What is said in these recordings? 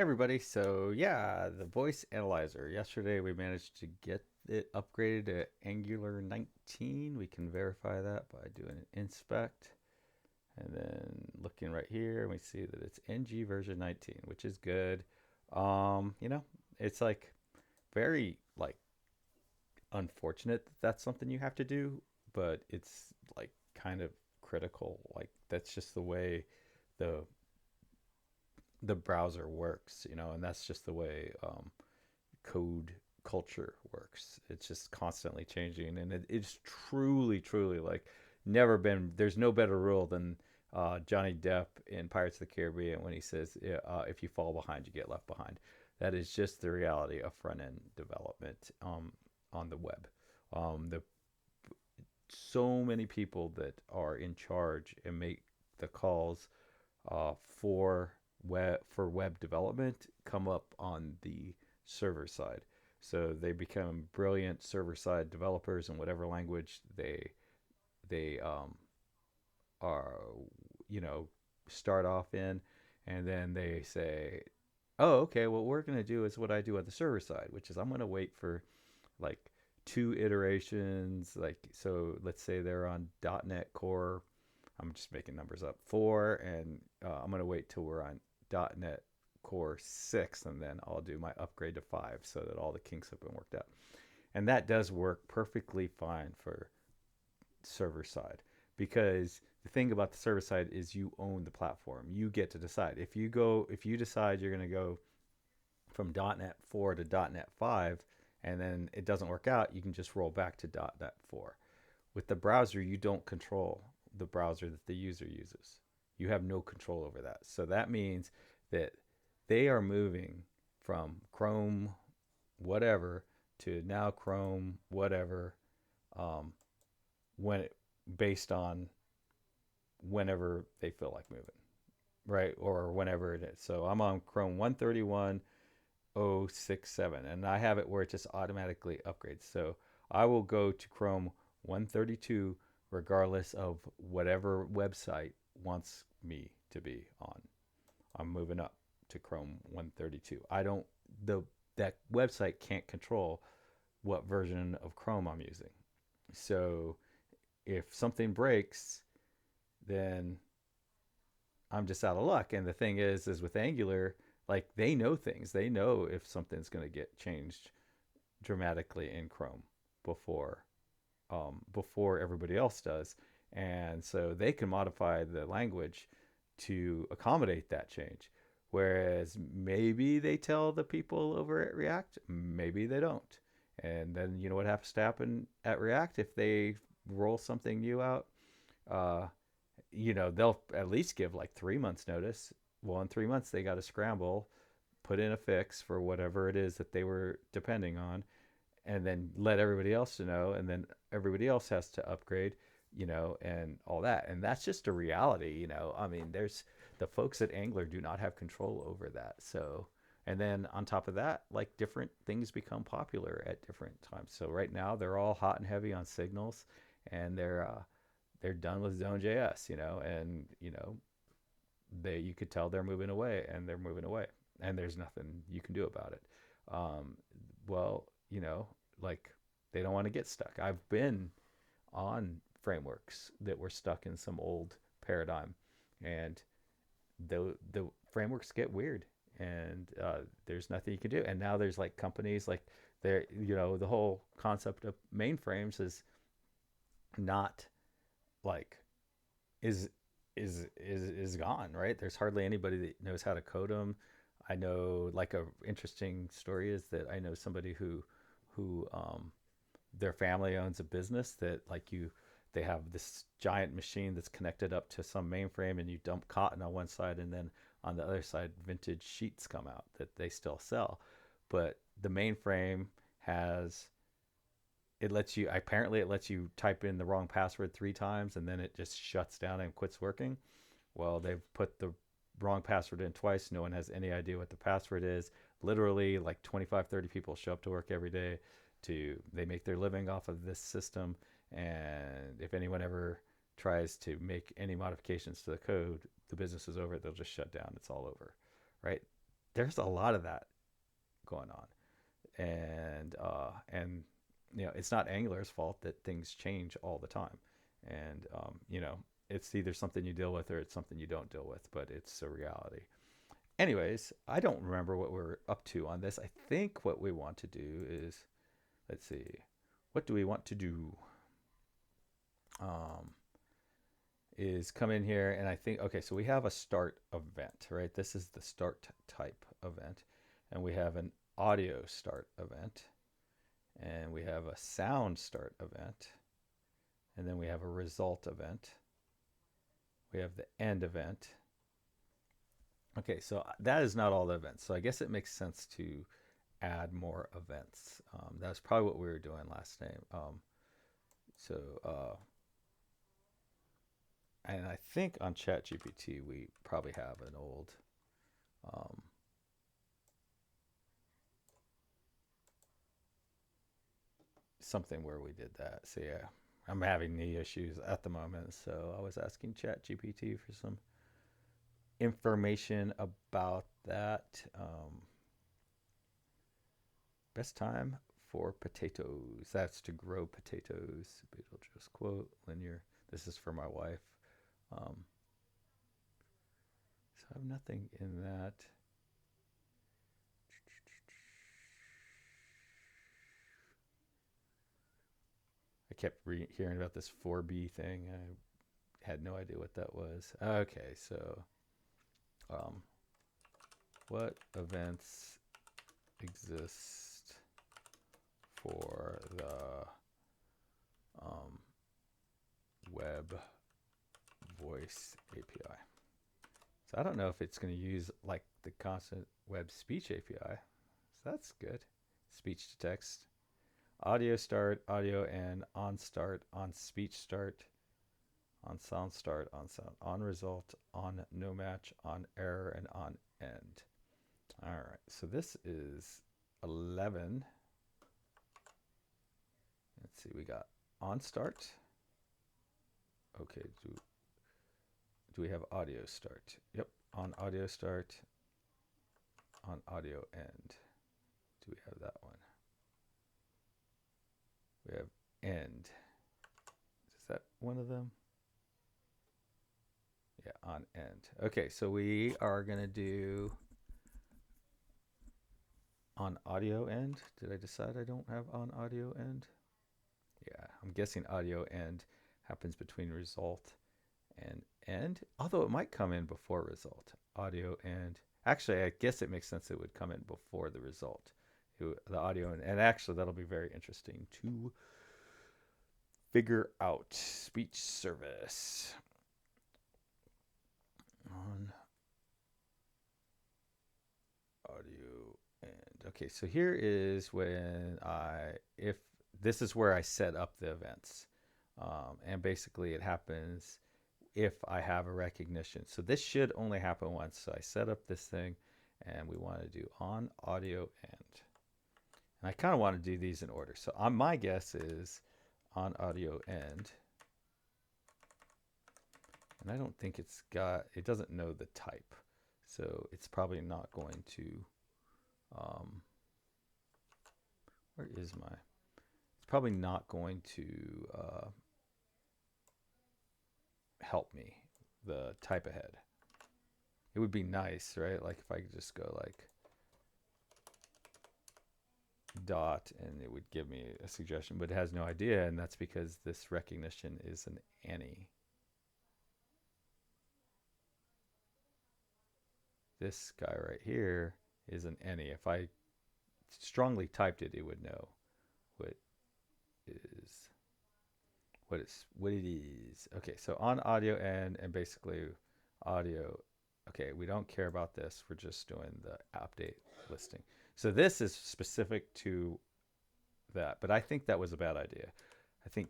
Everybody, so yeah, the voice analyzer. Yesterday we managed to get it upgraded to Angular 19. We can verify that by doing an inspect and then looking right here and we see that it's NG version 19, which is good. Um, you know, it's like very like unfortunate that that's something you have to do, but it's like kind of critical. Like that's just the way the the browser works, and that's just the way code culture works. It's just constantly changing, and it's truly, truly like never been. There's no better rule than Johnny Depp in Pirates of the Caribbean when he says, yeah, "If you fall behind, you get left behind." That is just the reality of front end development on the web. The so many people that are in charge and make the calls for web development come up on the server side. So they become brilliant server side developers in whatever language they are you know start off in, and then they say, "Oh, okay. What we're gonna do is what I do on the server side, which is I'm gonna wait for like two iterations. Like so, let's say they're on .NET Core. I'm just making numbers up 4, and I'm gonna wait till we're on .NET Core 6, and then I'll do my upgrade to 5, so that all the kinks have been worked out. And that does work perfectly fine for server side, because the thing about the server side is you own the platform. You get to decide if you decide you're going to go from .NET 4 to .NET 5, and then it doesn't work out, you can just roll back to .NET 4. With the browser, you don't control the browser that the user uses. You have no control over that. So that means that they are moving from Chrome whatever to now Chrome whatever, um, when it, based on whenever they feel like moving, right? Or whenever it is. So I'm on Chrome 131.067, and I have it where it just automatically upgrades. So I will go to Chrome 132 regardless of whatever website wants me to be on. I'm moving up to Chrome 132. I don't the That website can't control what version of Chrome I'm using. So if something breaks, then I'm just out of luck. And the thing is with Angular, like they know things. They know if something's going to get changed dramatically in Chrome before before everybody else does, and so they can modify the language to accommodate that change. Whereas maybe they tell the people over at React, maybe they don't. And then you know what has to happen at React if they roll something new out? Uh, they'll at least give like 3 months notice. Well, in 3 months they got to scramble, put in a fix for whatever it is that they were depending on, and then let everybody else know, and then everybody else has to upgrade, and all that. And that's just a reality. I mean, there's the folks at Angler do not have control over that. So, and then on top of that, like different things become popular at different times. So right now they're all hot and heavy on Signals, and they're done with Zone.js, and they you could tell they're moving away, and they're moving away, and there's nothing you can do about it. Um, well, like they don't want to get stuck. I've been on frameworks that were stuck in some old paradigm, and the frameworks get weird, and there's nothing you can do. And now there's like companies like there, the whole concept of mainframes is not like is is gone, right? There's hardly anybody that knows how to code them. I know like a interesting story is that I know somebody who their family owns a business that like they have this giant machine that's connected up to some mainframe, and you dump cotton on one side, and then on the other side vintage sheets come out that they still sell. But the mainframe has it lets you type in the wrong password 3 times, and then it just shuts down and quits working. Well, they've put the wrong password in twice. No one has any idea what the password is. Literally, like 25, 30 people show up to work every day. They make their living off of this system. And if anyone ever tries to make any modifications to the code, the business is over. They'll just shut down. It's all over, right? there's a lot of that going on, and it's not Angular's fault that things change all the time, and it's either something you deal with or it's something you don't deal with, but it's a reality. Anyways, I don't remember what we're up to on this. I think what we want to do is, let's see, what do we want to do? Um, is come in here and I think, okay, so we have a start event, right? This is the start type event. And we have an audio start event. And we have a sound start event. And then we have a result event. We have the end event. Okay, so that is not all the events. So I guess it makes sense to add more events. That's probably what we were doing last time. So and I think on ChatGPT we probably have an old um, something where we did that. So yeah, I'm having knee issues at the moment, so I was asking ChatGPT for some information about that. Best time for potatoes. That's to grow potatoes. Beetlejuice quote linear. This is for my wife. Um, so I have nothing in that. I kept hearing about this 4B thing. I had no idea what that was. Okay, so um, what events exist for the web voice API? So I don't know if it's going to use like the constant web speech API. So that's good. Speech to text, audio start, audio end, on start, on speech start, on sound start, on sound, on result, on no match, on error, and on end. All right, so this is 11. Let's see, we got on start. Okay, do we have audio start? Yep, on audio start, on audio end. Do we have that one? We have end. Is that one of them? Yeah, on end. Okay, so we are going to do on audio end. Did I decide I don't have on audio end? Yeah, I'm guessing audio end happens between result and end, although it might come in before result. Audio end. Actually, I guess it makes sense it would come in before the result. The audio and actually that'll be very interesting to figure out. Speech service on audio end. Okay, so here is when if this is where I set up the events. And basically it happens if I have a recognition. So this should only happen once. So I set up this thing and we want to do on audio end. And I kind of want to do these in order. So my guess is on audio end. And I don't think it doesn't know the type. So it's probably not going to, where is my, it's probably not going to help me, the type ahead. It would be nice, right? Like if I could just go like dot and it would give me a suggestion, but it has no idea, and that's because this recognition is an any. This guy right here is an any. If I strongly typed it, it would know what is what it is. Okay, so on audio end and basically audio. Okay, we don't care about this. We're just doing the update listing. So this is specific to that, but I think that was a bad idea. I think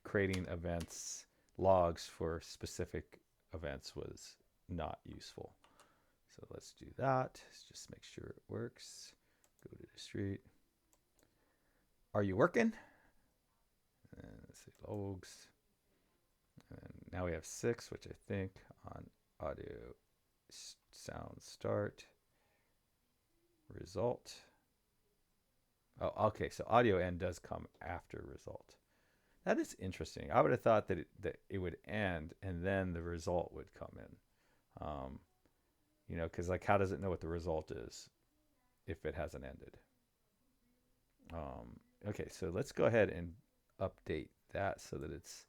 creating events logs for specific events was not useful. So let's do that. Let's just make sure it works. Go to the street. Are you working? And let's see, logs. And now we have 6, which I think on audio sound start. result. Oh, okay. So audio end does come after result. That is interesting. I would have thought that it would end and then the result would come in. Because like, how does it know what the result is if it hasn't ended? Okay, so let's go ahead and update that so that it's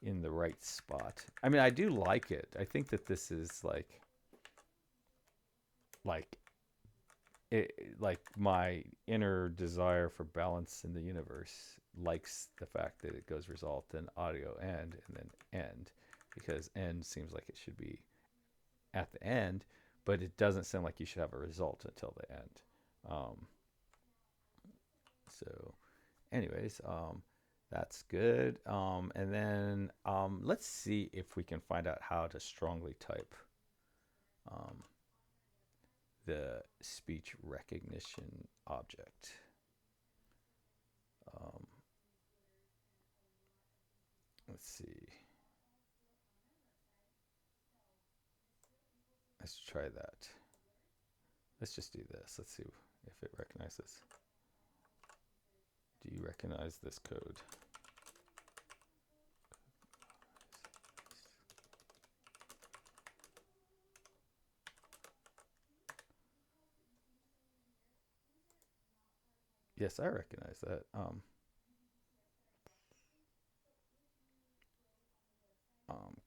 in the right spot. I mean, I do like it. I think that this is like like my inner desire for balance in the universe likes the fact that it goes result, then audio end, and then end, because end seems like it should be at the end, but it doesn't sound like you should have a result until the end. Um, so, anyways, that's good. And then let's see if we can find out how to strongly type um, the speech recognition object. Um, let's see. Let's try that. Let's just do this. Let's see if it recognizes. Do you recognize this code? Yes, I recognize that.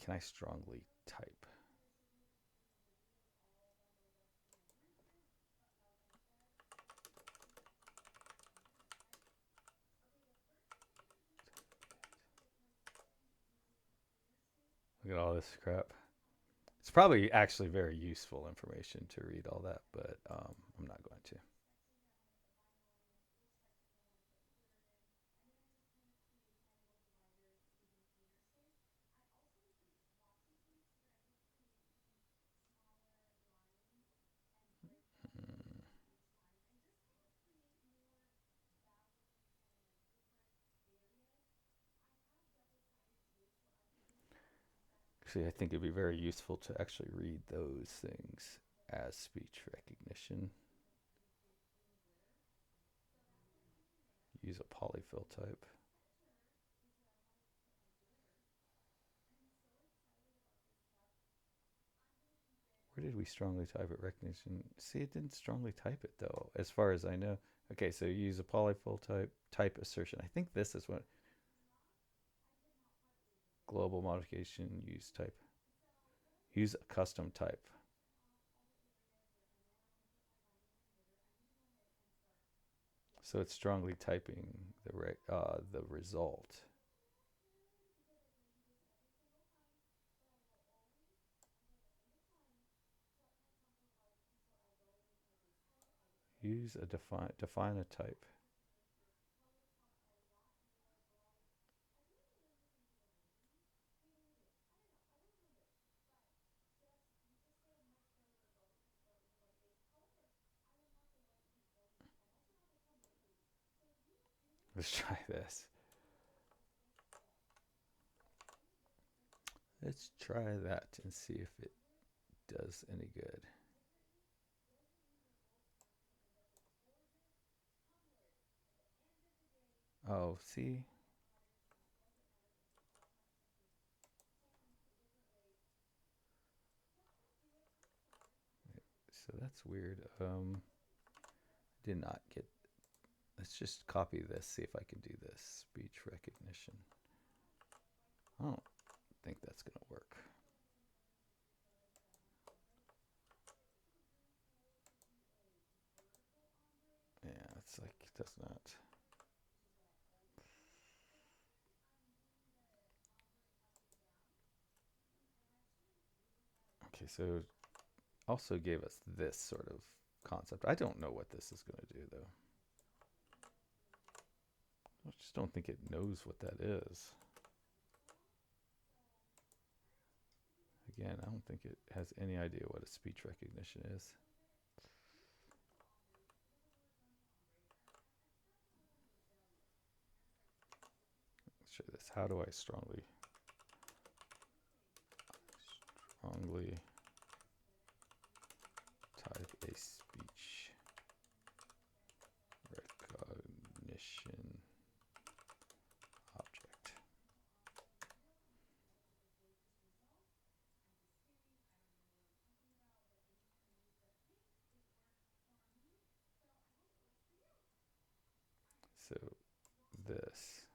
Can I strongly type? Look at all this crap. It's probably actually very useful information to read all that, but I'm not going to. Hmm. Actually, I think it'd be very useful to actually read those things as speech recognition. Use a polyfill type. Where did we strongly type it? Recognition. See, it didn't strongly type it though, as far as I know. Okay, so use a polyfill type assertion. I think this is what global modification use type. Use a custom type. So it's strongly typing the result. Use a define a type. Let's try this. Let's try that and see if it does any good. Oh, see? So that's weird. Did not get. Let's just copy this, see if I can do this. Speech recognition. I don't think that's going to work. Yeah, it's like it does not. Okay, so also gave us this sort of concept. I don't know what this is going to do though. I just don't think it knows what that is. Again, I don't think it has any idea what a speech recognition is. Let's show this. How do I strongly type a speech So this.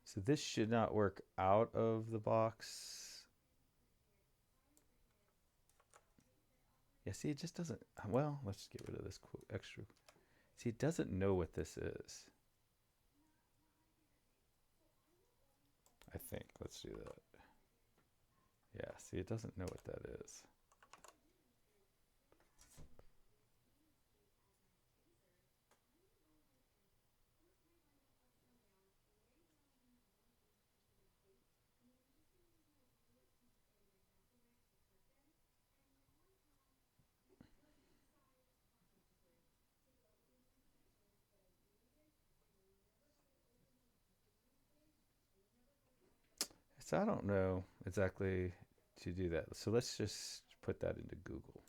So this should not work out of the box. Yeah, see, it just doesn't. Well, let's get rid of this extra. See, it doesn't know what this is. I think. Let's do that. Yeah, see, it doesn't know what that is. So I don't know exactly to do that. So let's just put that into Google.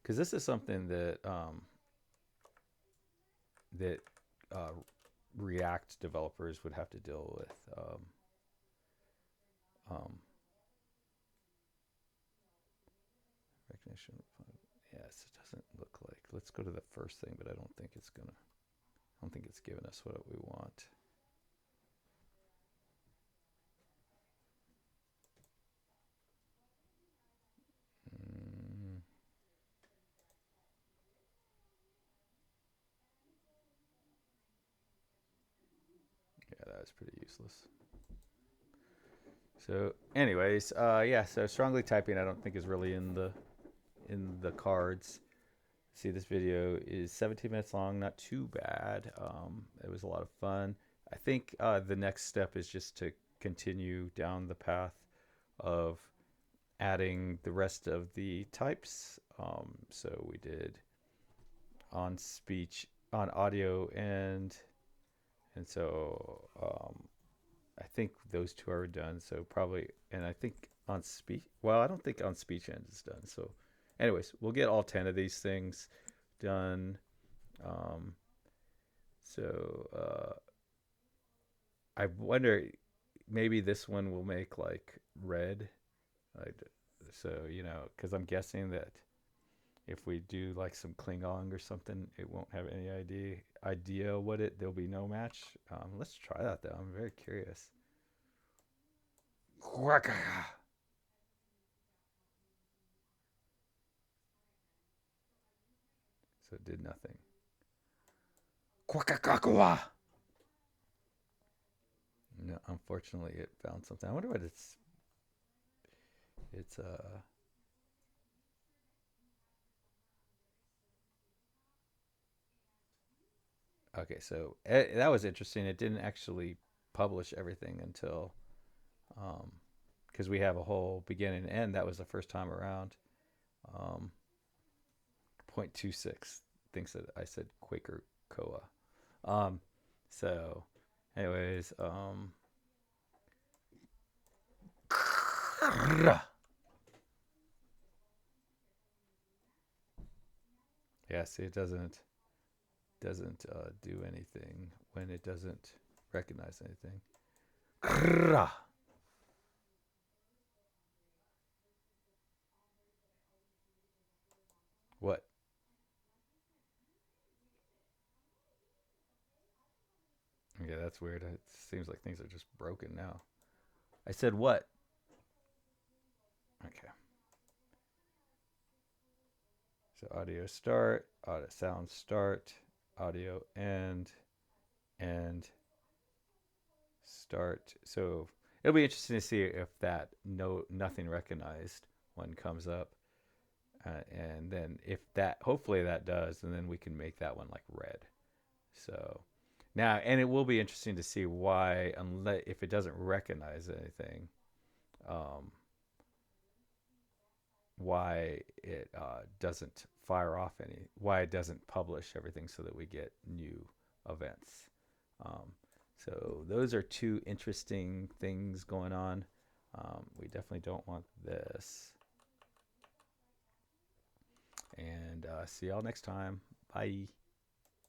Because this is something that that uh, React developers would have to deal with. Um, recognition. Yes, it doesn't look like. Let's go to the first thing, but I don't think it's gonna. I don't think it's giving us what we want. Mm, yeah, that was pretty useless. So, anyways, yeah. So strongly typing, I don't think is really in the cards. See, this video is 17 minutes long. Not too bad. It was a lot of fun. I think the next step is just to continue down the path of adding the rest of the types. So we did on speech, on audio, and so I think those two are done. So probably, and I think on speech. Well, I don't think on speech end is done. So, anyways, we'll get all 10 of these things done. Um, so I wonder, maybe this one will make like red. Like, so because I'm guessing that if we do like some Klingon or something, it won't have any idea what it. There'll be no match. Let's try that though. I'm very curious. So it did nothing. No, unfortunately, it found something. I wonder what it's. Okay, so that was interesting. It didn't actually publish everything until because we have a whole beginning and end. That was the first time around. Um, 0.26 thinks that I said Quaker Coa. Um, so, anyways, yeah. See, it doesn't do anything when it doesn't recognize anything. What? Yeah, that's weird. It seems like things are just broken now. I said what? Okay. So audio start, audio sound start, audio end start. So it'll be interesting to see if that nothing recognized one comes up, and then if that hopefully that does, and then we can make that one like red. So now, and it will be interesting to see why, unless if it doesn't recognize anything, um, why it doesn't fire off any, why it doesn't publish everything so that we get new events. Um, so those are two interesting things going on. We definitely don't want this. And see y'all next time. Bye.